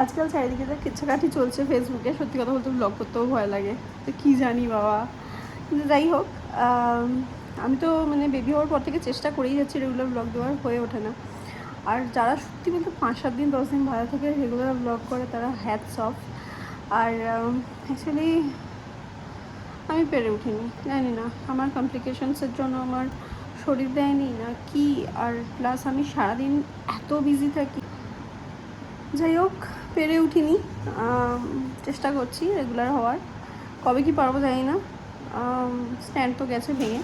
আজকাল চারিদিকে যা কেচ্ছাকাঠি চলছে ফেসবুকে, সত্যি কথা বলতে ব্লগ করতেও ভয় লাগে। তো কী জানি বাবা, কিন্তু যাই হোক, আমি তো মানে বেবি হওয়ার পর থেকে চেষ্টা করেই যাচ্ছি, রেগুলার ব্লগ দেওয়ার হয়ে ওঠে না। আর যারা সত্যি বলতে 5-7 দিন 10 দিন ভালো থেকে রেগুলার ব্লগ করে তারা হ্যাটস অফ। আর অ্যাকচুয়ালি আমি পেরে উঠিনি, জানি না আমার কমপ্লিকেশনসের জন্য আমার শরীর দেয়নি না কি, আর প্লাস আমি সারাদিন এত বিজি থাকি। যাই হোক, পেরে উঠিনি। চেষ্টা করছি রেগুলার হওয়ার, কবে কি পারবো জানি না। স্ট্যান্ড তো গেছে ভেঙে,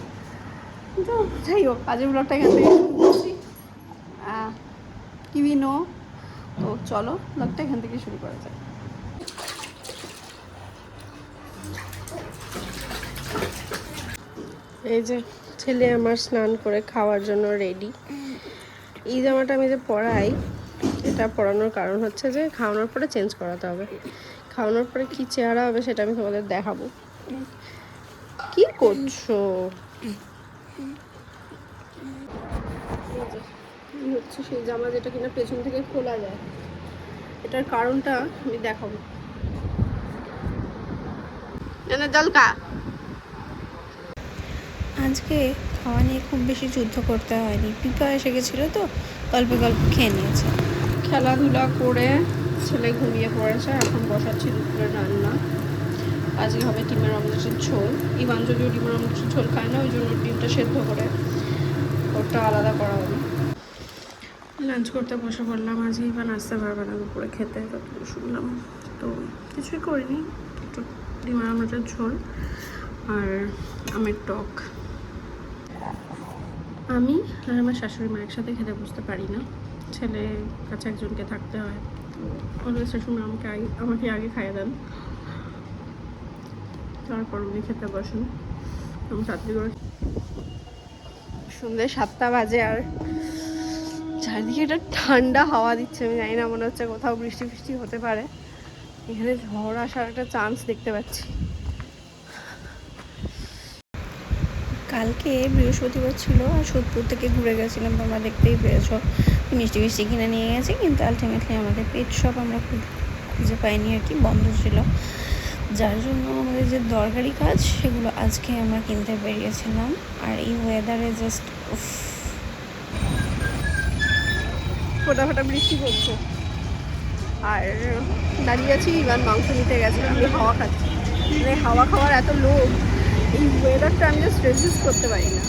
কিন্তু যাই হোক, আজের ব্লগটা এখান থেকে শুরু করছি। কিউই নো, তো চলো ব্লগটা এখান থেকে শুরু করা যায়। এই যে ছেলে আমার স্নান করে খাওয়ার জন্য রেডি। এই জামাটা আমি যে পরাই, এটা পরানোর কারণ হচ্ছে যে খাওয়ানোর পরে চেঞ্জ করাতে হবে। খাওয়ানোর পরে কি চেহারা হবে সেটা আমি তোমাদের দেখাবো। কি করছো? হচ্ছে সেই জামা যেটা কিনা পেছন থেকে খোলা যায়, এটার কারণটা আমি দেখাবো। জলকা আজকে খাওয়া নিয়ে খুব বেশি যুদ্ধ করতে হয়নি, পিপা এসে গেছিলো তো গল্পে গল্প খেয়ে নিয়েছে। খেলাধুলা করে ছেলে ঘুমিয়ে পড়েছে। এখন বসাচ্ছি দুপুরের রান্না। আজকে হবে ডিমের অমলেটের ঝোল। ইভান যদিও ডিমের অমলেটের ঝোল খায় না, ওই জন্য ডিমটা সেদ্ধ করে ওটা আলাদা করা হবে। লাঞ্চ করতে বসে পড়লাম। আজকে ইভান আসতে পারবে না দুপুরে খেতে, যতদূর শুনলাম। তো কিছুই করিনি, একটু ডিমের অমলেটের ঝোল আর আমের টক। আমি আর আমার শাশুড়ি মা একসাথে খেতে বসতে পারি না, ছেলে কাছে একজনকে থাকতে হয়। তো আমাদের শাশুড়ি মা আমাকে আগে খাইয়ে দেন, তারপর উনি খেতে বসেন। আমি তাড়াতাড়ি করে। সন্ধ্যে 7টা বাজে আর চারিদিকে একটা ঠান্ডা হাওয়া দিচ্ছে। আমি জানি না, মনে হচ্ছে কোথাও বৃষ্টি ফৃষ্টি হতে পারে। এখানে ঝড় আসার একটা চান্স দেখতে পাচ্ছি। কালকে বৃহস্পতিবার ছিল আর সোদপুর থেকে ঘুরে গেছিলাম, তোমরা দেখতেই পেয়েছো। মিষ্টি মিষ্টি কিনে নিয়ে গেছি, কিন্তু আলটিমেটলি আমাদের পেট শপ আমরা খুঁজে পাইনি আর কি, বন্ধ ছিল। যার জন্য আমাদের যে দরকারি কাজ সেগুলো আজকে আমরা কিনতে বেরিয়েছিলাম। আর এই ওয়েদারে জাস্ট ফোটা ফোটা বৃষ্টি পড়ছে আর দাঁড়িয়ে আছি। ইভান মাংস নিতে গেছে, আমি হাওয়া খাচ্ছি। মানে হাওয়া খাওয়ার এত লোভ, এই ওয়েদারটা আমি জাস্ট রেজিস্ট করতে পারি না।